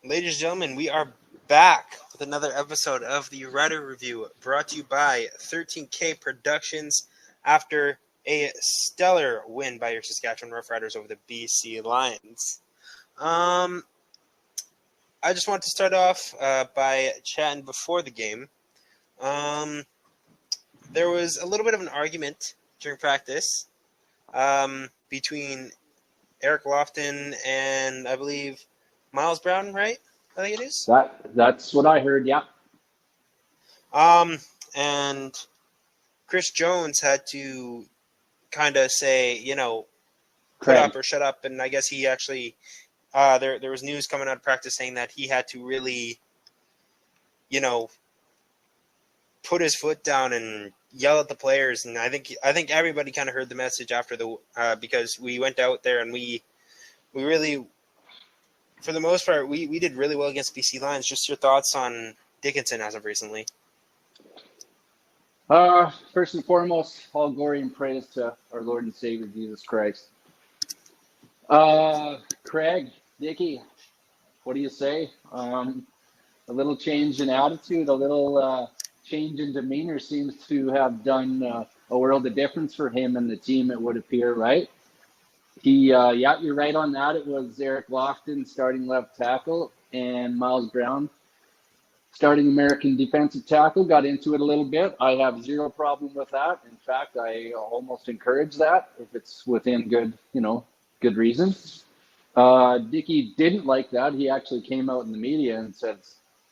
Ladies and gentlemen, we are back with another episode of the Rider Review, brought to you by 13K Productions after a stellar win by your Saskatchewan Roughriders over the BC Lions. I just want to start off by chatting before the game. There was a little bit of an argument during practice between Eric Lofton and, I believe, Miles Brown, right? I think it is. That's what I heard, yeah. And Chris Jones had to kind of say, put up or shut up. And I guess he actually, there was news coming out of practice saying that he had to really, put his foot down and yell at the players. And I think everybody kind of heard the message after because we went out there and we really, for the most part, we did really well against BC Lions. Just your thoughts on Dickinson as of recently? First and foremost, all glory and praise to our Lord and Savior, Jesus Christ. Craig, Dickie, what do you say? A little change in attitude, a little change in demeanor seems to have done a world of difference for him and the team, it would appear, right? You're right on that. It was Eric Lofton starting left tackle and Miles Brown starting American defensive tackle. Got into it a little bit. I have zero problem with that. In fact, I almost encourage that if it's within good reason. Dickie didn't like that. He actually came out in the media and said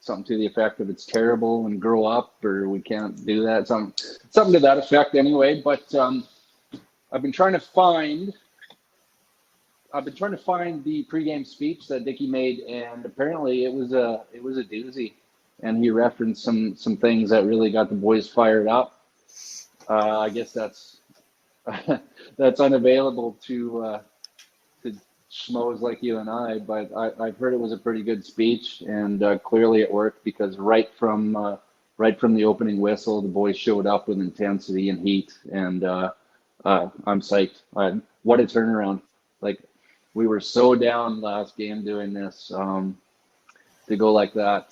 something to the effect of it's terrible and grow up or we can't do that. Something to that effect anyway. But I've been trying to find the pregame speech that Dickie made, and apparently it was a doozy. And he referenced some things that really got the boys fired up. I guess that's unavailable to schmoes like you and I, but I've heard it was a pretty good speech, and clearly it worked because right from the opening whistle, the boys showed up with intensity and heat, and I'm psyched. What a turnaround! Like, we were so down last game doing this. To go like that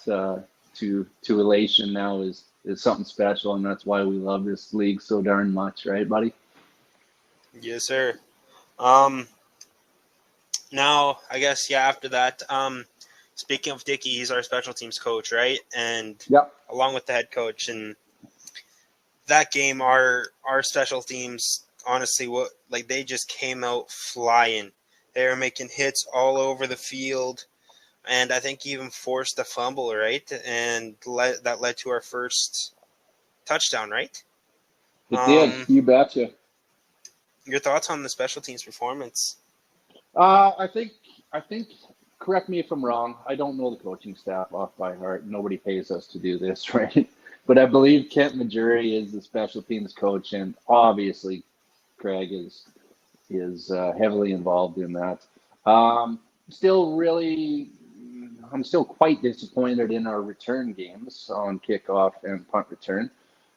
to elation now is something special, and that's why we love this league so darn much, right, buddy? Yes, sir. Now, I guess, after that, speaking of Dickie, he's our special teams coach, right? And yep. Along with the head coach. And that game, our special teams, honestly, they just came out flying. They were making hits all over the field, and I think even forced a fumble, right? And that led to our first touchdown, right? It did. You betcha. Your thoughts on the special teams performance? I think. Correct me if I'm wrong. I don't know the coaching staff off by heart. Nobody pays us to do this, right? But I believe Kent Majuri is the special teams coach, and obviously Craig is heavily involved in that. I'm still quite disappointed in our return games on kickoff and punt return.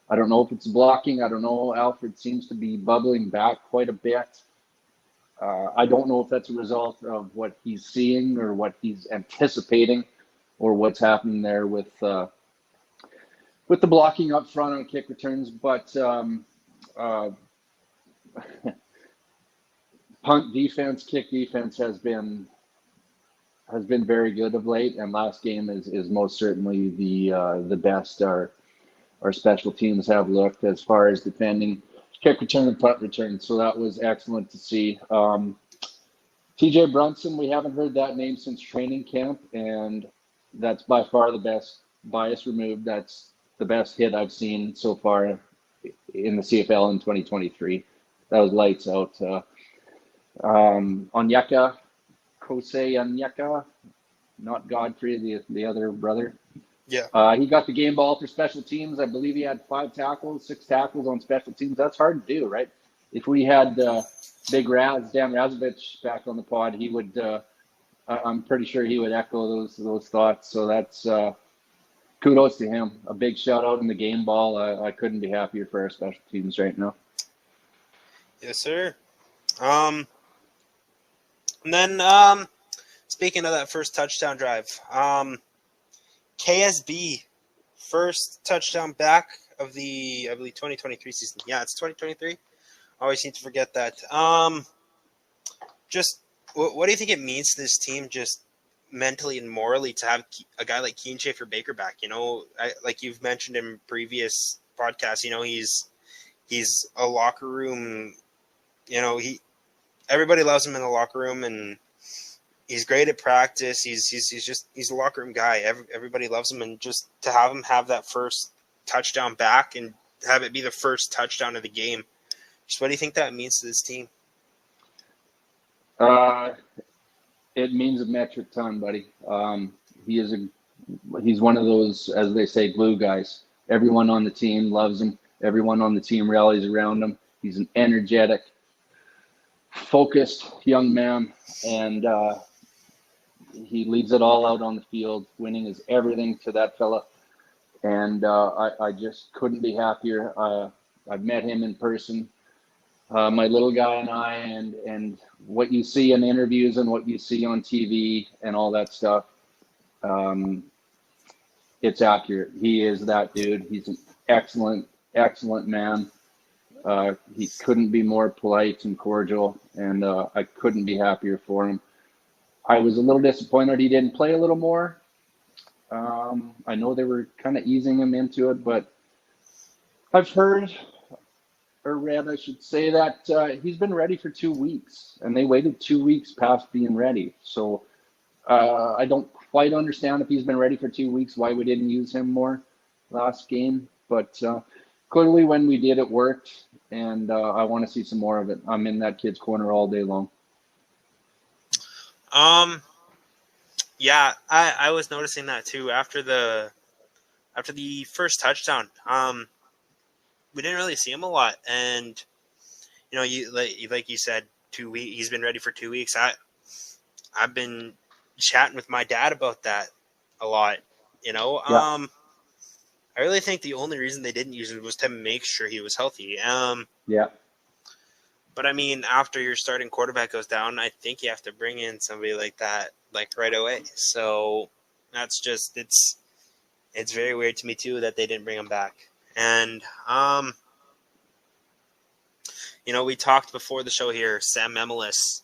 I don't know if it's blocking. I don't know. Alfred seems to be bubbling back quite a bit. I don't know if that's a result of what he's seeing or what he's anticipating or what's happening there with the blocking up front on kick returns. But punt defense, kick defense has been very good of late, and last game is most certainly the best our special teams have looked as far as defending kick return and punt return. So that was excellent to see. TJ Brunson, we haven't heard that name since training camp, and that's by far the best. Bias removed. That's the best hit I've seen so far in the CFL in 2023. That was lights out. Onyeka, Kosei Onyeka, not Godfrey, the other brother. Yeah. He got the game ball for special teams. I believe he had 6 tackles on special teams. That's hard to do, right? If we had Big Raz, Dan Razovich back on the pod, he would. I'm pretty sure he would echo those thoughts. So that's kudos to him. A big shout out in the game ball. I couldn't be happier for our special teams right now. Yes, sir. And then speaking of that first touchdown drive, KSB, first touchdown back of the, I believe, 2023 season. Yeah, it's 2023. Always seem to forget that. Just what do you think it means to this team, just mentally and morally, to have a guy like Keen Schaefer Baker back? Like you've mentioned in previous podcasts, he's a locker room. Everybody loves him in the locker room, and he's great at practice. He's a locker room guy. Everybody loves him, and just to have him have that first touchdown back and have it be the first touchdown of the game. Just what do you think that means to this team? It means a metric ton, buddy. He's one of those, as they say, glue guys. Everyone on the team loves him. Everyone on the team rallies around him. He's an energetic, focused young man, and he leaves it all out on the field. Winning is everything to that fella, and I just couldn't be happier. I've met him in person. My little guy and I, and what you see in interviews and what you see on TV and all that stuff, it's accurate. He is that dude. He's an excellent man. He couldn't be more polite and cordial, and I couldn't be happier for him. I was a little disappointed he didn't play a little more. I know they were kind of easing him into it, but I've heard, or read, I should say, that he's been ready for 2 weeks, and they waited 2 weeks past being ready. So I don't quite understand, if he's been ready for 2 weeks, why we didn't use him more last game. But clearly when we did, it worked, and I want to see some more of it. I'm in that kid's corner all day long. Yeah, I was noticing that too after the first touchdown. We didn't really see him a lot, and like you said, 2 weeks. He's been ready for 2 weeks. I've been chatting with my dad about that a lot. Yeah. I really think the only reason they didn't use him was to make sure he was healthy. Yeah. But I mean, after your starting quarterback goes down, I think you have to bring in somebody like that, like right away. So that's just it's very weird to me too that they didn't bring him back. And we talked before the show here, Sam Memelis,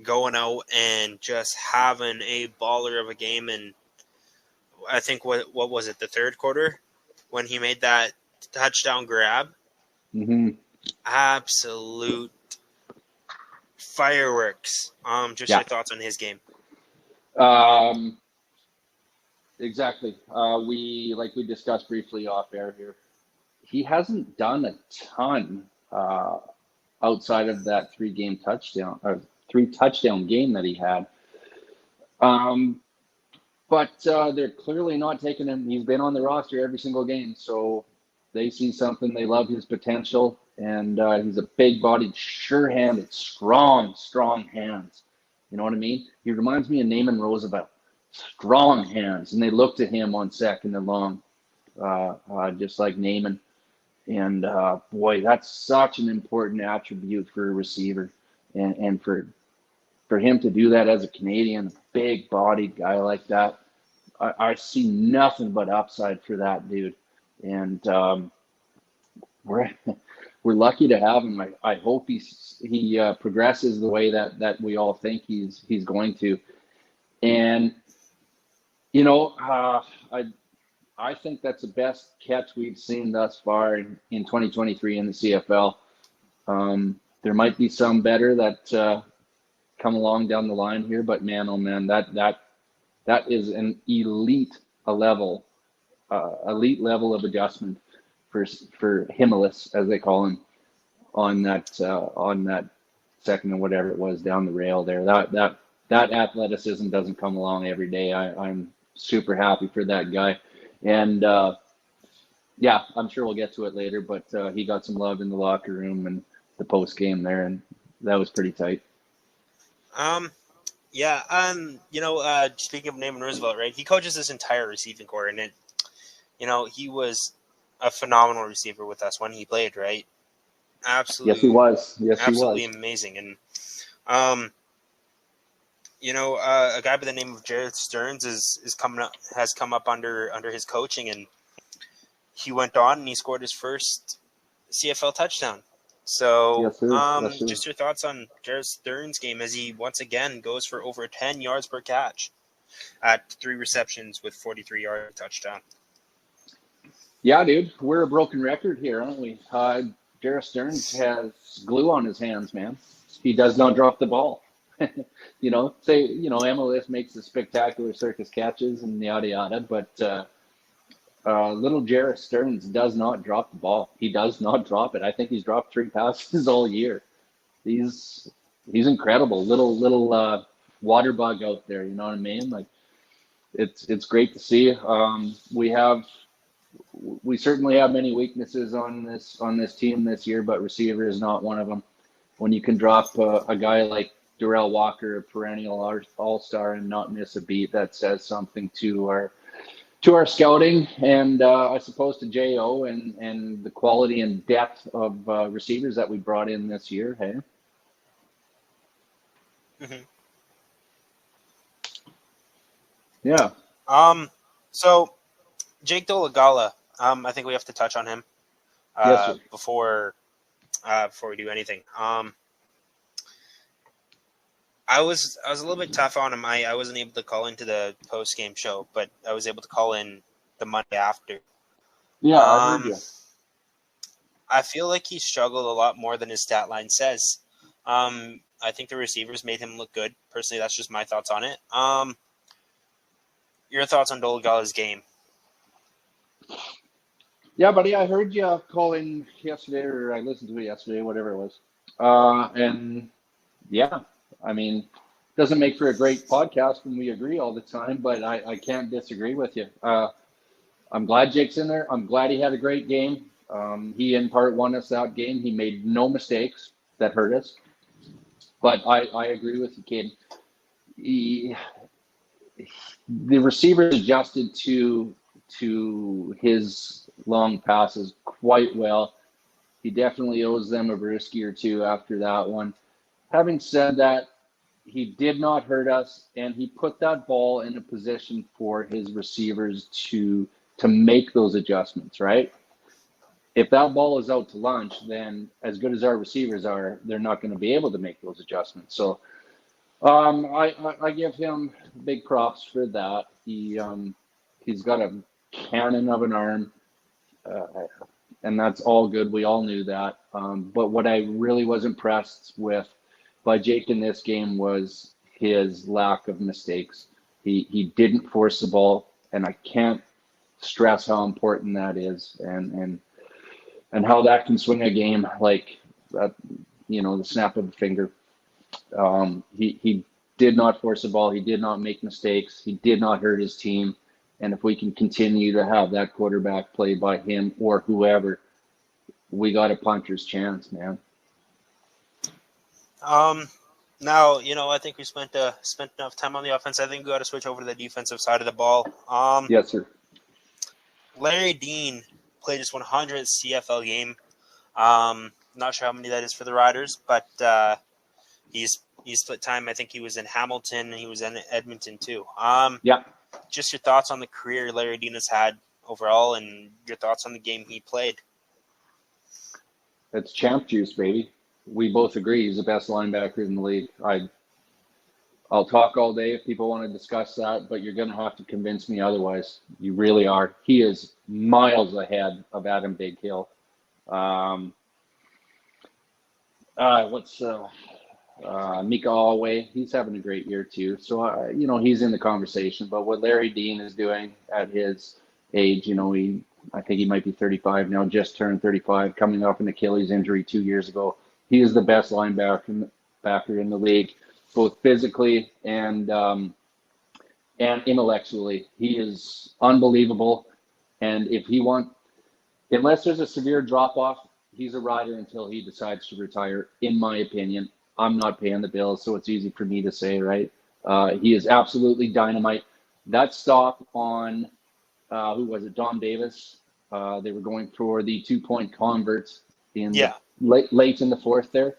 going out and just having a baller of a game. And I think what was it, the third quarter, when he made that touchdown grab? Mm-hmm. Absolute fireworks. Just your thoughts on his game. Exactly. We discussed briefly off air here, he hasn't done a ton outside of that three touchdown game that he had. But they're clearly not taking him. He's been on the roster every single game, so they see something. They love his potential, and he's a big-bodied, sure-handed, strong hands. You know what I mean? He reminds me of Naaman Roosevelt. Strong hands, and they look to him on second and long, just like Naaman. And boy, that's such an important attribute for a receiver, and for him to do that as a Canadian, big-bodied guy like that, I see nothing but upside for that dude. And we're lucky to have him. I hope he progresses the way that we all think he's going to. And I think that's the best catch we've seen thus far in 2023 in the CFL. There might be some better that come along down the line here, but man, oh man, that is an elite level of adjustment for Himalis, as they call him, on that second and whatever it was down the rail there. That athleticism doesn't come along every day. I'm super happy for that guy. And I'm sure we'll get to it later, but he got some love in the locker room and the post game there, and that was pretty tight. Speaking of Naaman Roosevelt, right? He coaches this entire receiving corps, and he was a phenomenal receiver with us when he played, right? Absolutely. Yes, he was. Absolutely amazing. And a guy by the name of Jared Stearns has come up under his coaching, and he went on and he scored his first CFL touchdown. So, Yes, sir. Yes, sir. just your thoughts on Jared Stearns' game as he once again goes for over 10 yards per catch at 3 receptions with 43-yard touchdown. Yeah, dude, we're a broken record here, aren't we? Jared Stearns has glue on his hands, man. He does not drop the ball. MLS makes the spectacular circus catches and yada yada, but little Jared Stearns does not drop the ball. He does not drop it. I think he's dropped 3 passes all year. He's incredible. Little water bug out there. You know what I mean? Like it's great to see. We certainly have many weaknesses on this team this year, but receiver is not one of them. When you can drop a guy like Darrell Walker, a perennial all-star, and not miss a beat, that says something to our scouting and I suppose to Jo and the quality and depth of receivers that we brought in this year. Hey. Mm-hmm. Yeah. So Jake Dolegala, I think we have to touch on him Yes, before we do anything. I was a little bit tough on him. I wasn't able to call into the post game show, but I was able to call in the Monday after. Yeah, I heard you. I feel like he struggled a lot more than his stat line says. I think the receivers made him look good. Personally, that's just my thoughts on it. Your thoughts on Dolegala's game? Yeah, buddy, I heard you calling yesterday, or I listened to it yesterday, whatever it was. And yeah, I mean, doesn't make for a great podcast when we agree all the time, but I can't disagree with you. I'm glad Jake's in there. I'm glad he had a great game. He in part won us that game. He made no mistakes that hurt us. But I agree with you, kid. The receivers adjusted to his long passes quite well. He definitely owes them a brewski or two after that one. Having said that, he did not hurt us, and he put that ball in a position for his receivers to make those adjustments, right? If that ball is out to lunch, then as good as our receivers are, they're not going to be able to make those adjustments. So I give him big props for that. He's got a cannon of an arm, and that's all good. We all knew that. But what I really was impressed with by Jake in this game was his lack of mistakes. He didn't force the ball, and I can't stress how important that is, and how that can swing a game like the snap of a finger. He did not force the ball. He did not make mistakes. He did not hurt his team. And if we can continue to have that quarterback play by him or whoever, we got a puncher's chance, man. Now, I think we spent enough time on the offense. I think we got to switch over to the defensive side of the ball. Yes, sir. Larry Dean played his 100th CFL game. Not sure how many that is for the Riders, but he's split time. I think he was in Hamilton and he was in Edmonton too. Yeah. Just your thoughts on the career Larry Dean has had overall, and your thoughts on the game he played. It's champ juice, baby. We both agree he's the best linebacker in the league. I'll talk all day if people want to discuss that, but you're going to have to convince me otherwise. You really are. He is miles ahead of Adam Big Hill. Mika Allway, he's having a great year too. So, he's in the conversation. But what Larry Dean is doing at his age, I think he might be 35 now, just turned 35, coming off an Achilles injury 2 years ago. He is the best linebacker in the league, both physically and intellectually. He is unbelievable. And unless there's a severe drop-off, he's a rider until he decides to retire, in my opinion. I'm not paying the bills, so it's easy for me to say, right? He is absolutely dynamite. That stop on, who was it, Dom Davis? They were going for the 2-point converts in late in the fourth there.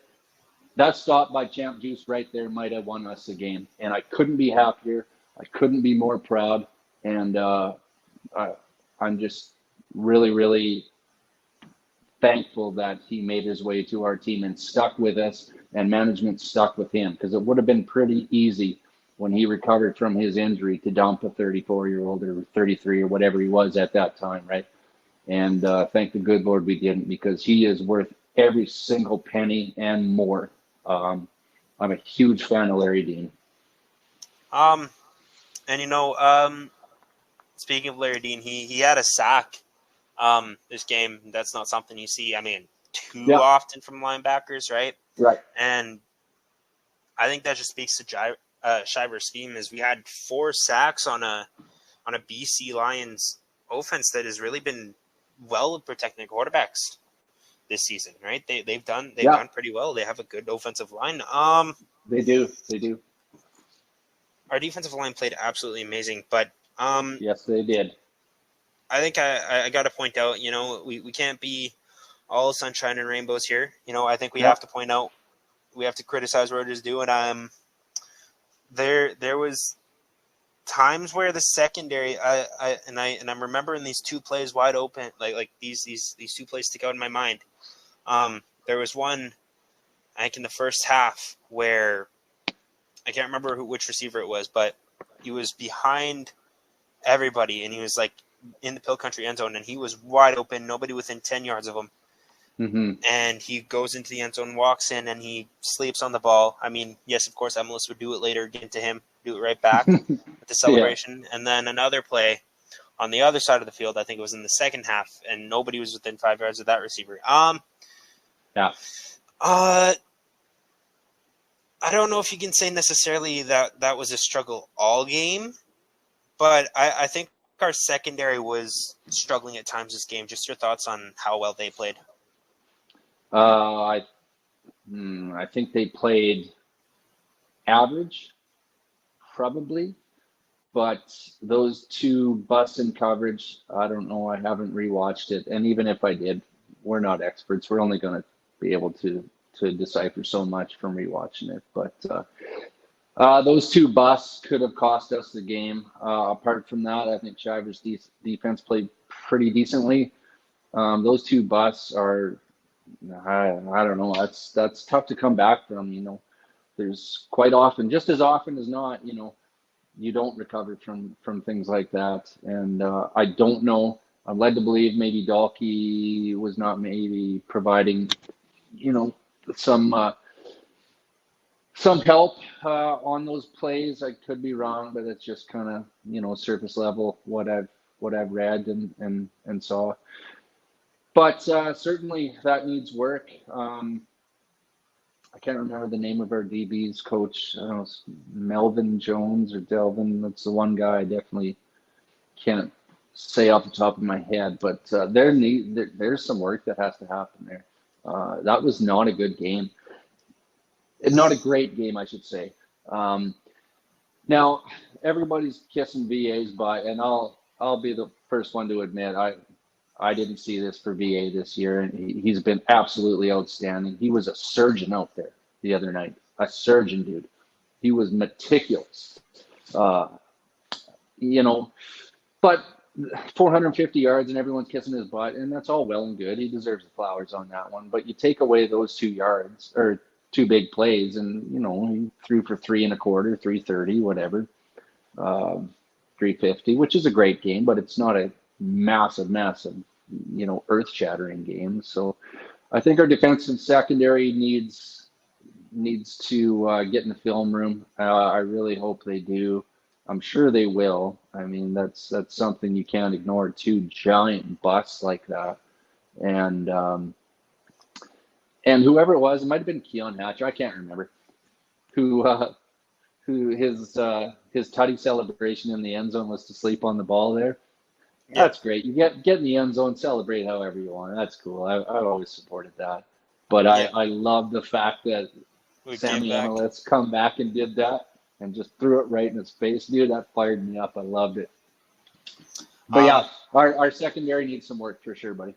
that stop by Champ Juice right there might have won us the game. And I couldn't be happier. I couldn't be more proud. And I'm just really, really thankful that he made his way to our team and stuck with us, and management stuck with him, because it would have been pretty easy when he recovered from his injury to dump a 34-year-old or 33 or whatever he was at that time, right? And thank the good Lord we didn't, because he is worth every single penny and more. I'm a huge fan of Larry Dean. And speaking of Larry Dean, he had a sack this game. That's not something you see, too often from linebackers, right? Right. And I think that just speaks to Shiver's scheme. Is we had 4 sacks on a BC Lions offense that has really been well protecting their quarterbacks this season, right? They've done pretty well. They have a good offensive line. They do. Our defensive line played absolutely amazing, but yes, they did. I think I got to point out, we can't be all sunshine and rainbows here. I think we have to point out, we have to criticize what Rogers do, and there was times where the secondary, I'm remembering these 2 plays wide open, like these 2 plays stick out in my mind. There was one, I think in the first half, where I can't remember which receiver it was, but he was behind everybody, and he was like in the Pill Country end zone, and he was wide open, nobody within 10 yards of him. Mm-hmm. And he goes into the end zone, walks in, and he sleeps on the ball. Yes, of course, Emilus would do it later, get into him, do it right back with the celebration. Yeah. And then another play on the other side of the field, I think it was in the second half, and nobody was within 5 yards of that receiver. Yeah. I don't know if you can say necessarily that was a struggle all game, but I think our secondary was struggling at times this game. Just your thoughts on how well they played. I think they played average, probably, but those 2 busts in coverage, I don't know. I haven't rewatched it, and even if I did, we're not experts. We're only going to be able to decipher so much from rewatching it. But those 2 busts could have cost us the game. Apart from that, I think Shiver's defense played pretty decently. Those 2 busts are, I don't know. That's tough to come back from. There's quite often, just as often as not, you don't recover from things like that. And I don't know. I'm led to believe maybe Dalkey was not maybe providing, some help on those plays. I could be wrong, but it's just kind of surface level what I've read and saw. But certainly that needs work. I can't remember the name of our DB's coach. I don't know, it's Melvin Jones or Delvin. That's the one guy I definitely can't say off the top of my head. But there's some work that has to happen there. That was not a good game. Not a great game, I should say. Now, everybody's kissing VA's butt, and I'll be the first one to admit I didn't see this for VA this year, and he's been absolutely outstanding. He was a surgeon out there the other night, a surgeon, dude. He was meticulous, but 450 yards and everyone's kissing his butt, and that's all well and good. He deserves the flowers on that one. But you take away those 2 yards or 2 big plays, and he threw for 3 1/4, 330, whatever, 350, which is a great game, but it's not a massive, earth-shattering game. So I think our defensive secondary needs to get in the film room. I really hope they do. I'm sure they will. That's something you can't ignore. 2 giant busts like that, and whoever it was, it might have been Keon Hatcher, I can't remember, who his tutty celebration in the end zone was to sleep on the ball there. Yeah. That's great. You get in the end zone, celebrate however you want. That's cool. I've always supported that. But yeah. I love the fact that Sammy Emilus come back and did that and just threw it right in his face. Dude, that fired me up. I loved it. But yeah, our secondary needs some work for sure, buddy.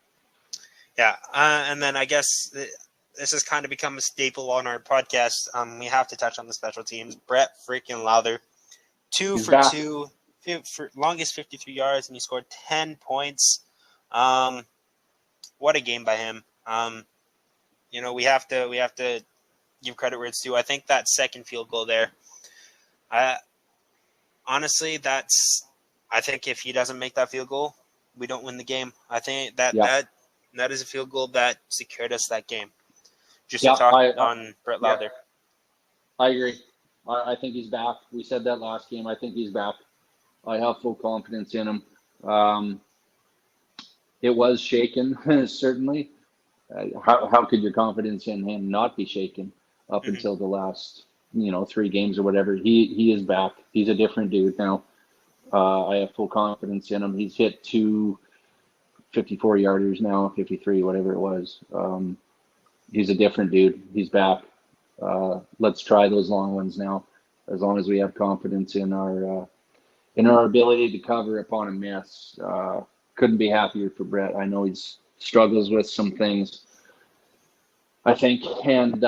Yeah, and then I guess this has kind of become a staple on our podcast. We have to touch on the special teams. Brett freaking Lowther, 2 He's for back. 2, for longest 53 yards, and he scored 10 points. What a game by him. We have to give credit where it's due. I think that second field goal there, honestly, I think if he doesn't make that field goal, we don't win the game. I think that is a field goal that secured us that game. Just to talk on Brett Lowther. I agree. I think he's back. We said that last game. I think he's back. I have full confidence in him. It was shaken, certainly. How could your confidence in him not be shaken up until the last, 3 games or whatever? He is back. He's a different dude now. I have full confidence in him. He's hit 2 54-yarders now, 53, whatever it was. He's a different dude. He's back. Let's try those long ones now, as long as we have confidence in our ability to cover upon a miss. Couldn't be happier for Brett. I know he struggles with some things, I think, and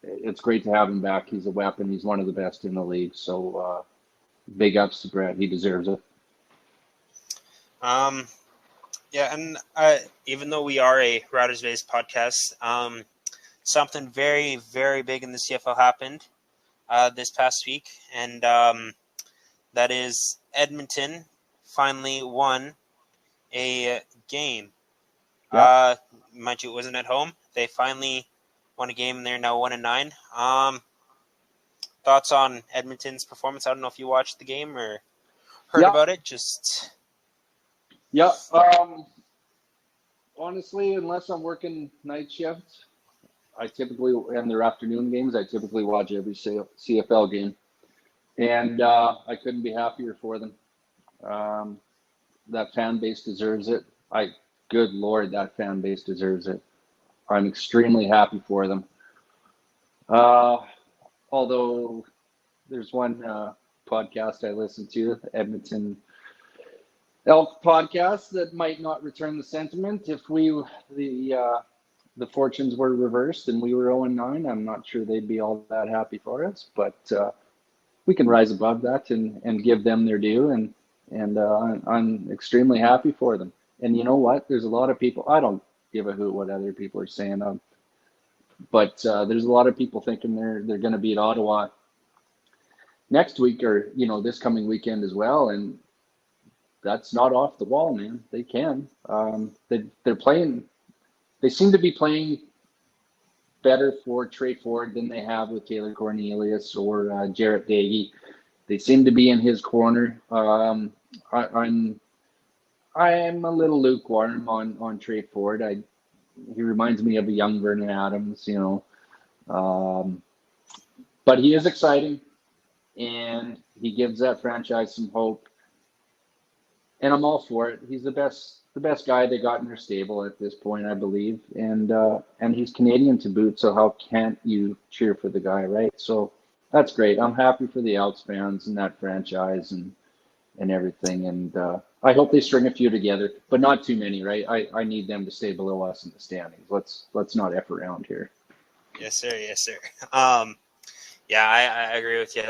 it's great to have him back. He's a weapon. He's one of the best in the league. So big ups to Brett. He deserves it. Yeah, and even though we are a Riders-based podcast, something very, very big in the CFL happened this past week, and that is Edmonton finally won a game. Yep. Mind you, it wasn't at home. They finally won a game, and they're now 1-9. Thoughts on Edmonton's performance? I don't know if you watched the game or heard about it. Just yeah. Honestly, unless I'm working night shifts, and their afternoon games, I typically watch every CFL game, and I couldn't be happier for them. That fan base deserves it. Good Lord, that fan base deserves it. I'm extremely happy for them. Although there's one podcast I listen to, the Edmonton Elk podcast, that might not return the sentiment. If the fortunes were reversed and we were 0-9, I'm not sure they'd be all that happy for us. But we can rise above that and give them their due, and I'm extremely happy for them. And you know what? There's a lot of people, I don't give a hoot what other people are saying, but there's a lot of people thinking they're going to beat Ottawa next week, or this coming weekend as well, and that's not off the wall, man. They can. They're playing. They seem to be playing better for Trey Ford than they have with Taylor Cornelius or Jarrett Dagey. They seem to be in his corner. I am a little lukewarm on Trey Ford. He reminds me of a young Vernon Adams, but he is exciting, and he gives that franchise some hope. And I'm all for it. He's the best guy they got in their stable at this point, I believe, and he's Canadian to boot. So how can't you cheer for the guy, right? So that's great. I'm happy for the Elks fans and that franchise and everything, and I hope they string a few together, but not too many, right? I need them to stay below us in the standings. Let's not F around here. Yes, sir. Yes, sir. Yeah, I agree with you.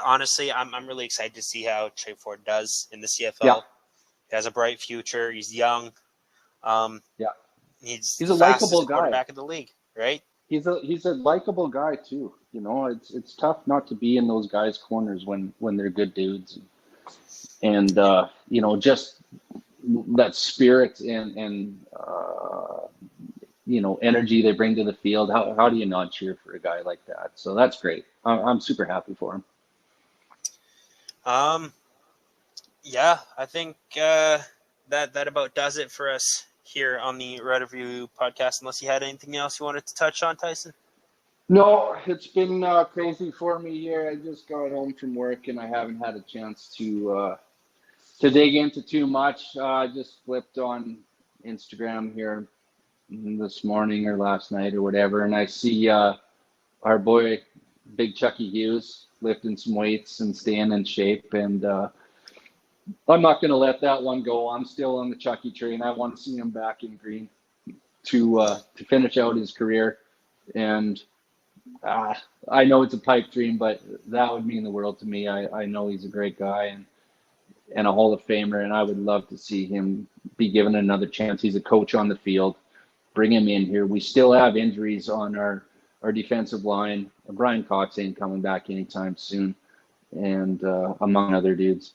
Honestly, I'm really excited to see how Trey Ford does in the CFL. Yeah. He has a bright future. He's young. He's a likable guy. Quarterback in the league, right? He's a likable guy too. It's tough not to be in those guys' corners when they're good dudes, and just that spirit and energy they bring to the field. How do you not cheer for a guy like that? So that's great. I'm super happy for him. Yeah, I think that about does it for us here on the Red Review podcast. Unless you had anything else you wanted to touch on, Tyson? No, it's been crazy for me here. I just got home from work and I haven't had a chance to dig into too much. I just flipped on Instagram here this morning or last night or whatever, and I see our boy Big Chucky Hughes lifting some weights and staying in shape, and I'm not going to let that one go. I'm still on the Chucky train. I want to see him back in green. to finish out his career. And I know it's a pipe dream, but that would mean the world to me. I know he's a great guy and a Hall of Famer, and I would love to see him be given another chance. He's a coach on the field. Bring him in here. We still have injuries on our defensive line. Brian Cox ain't coming back anytime soon, and among other dudes.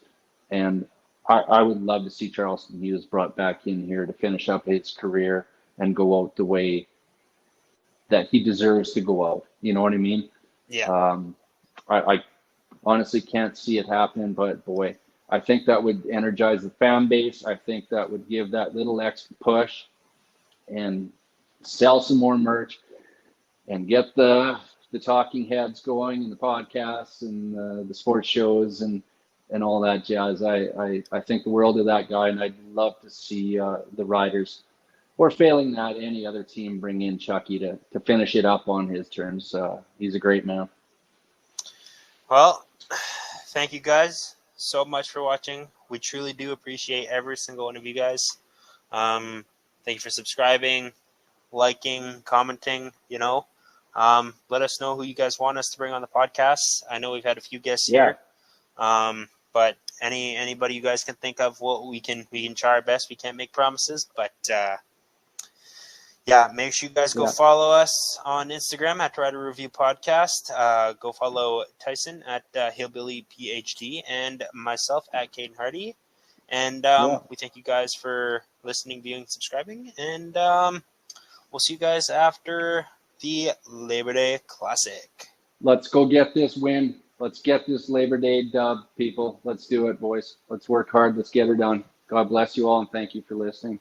And I would love to see Charleston Hughes brought back in here to finish up his career and go out the way that he deserves to go out. You know what I mean? Yeah. I honestly can't see it happening, but boy, I think that would energize the fan base. I think that would give that little extra push and sell some more merch and get the talking heads going and the podcasts and the sports shows and all that jazz. I think the world of that guy, and I'd love to see the Riders, or failing that, any other team bring in Chucky to finish it up on his terms. He's a great man. Well, thank you guys so much for watching. We truly do appreciate every single one of you guys. Thank you for subscribing, liking, commenting, let us know who you guys want us to bring on the podcast. I know we've had a few guests here. But anybody you guys can think of, what we can try our best. We can't make promises, but make sure you guys go follow us on Instagram at Rider Review Podcast. Go follow Tyson at Hillbilly PhD and myself at Caden Hardy. And we thank you guys for listening, viewing, subscribing, and we'll see you guys after the Labor Day Classic. Let's go get this win. Let's get this Labor Day dub, people. Let's do it, boys. Let's work hard. Let's get her done. God bless you all, and thank you for listening.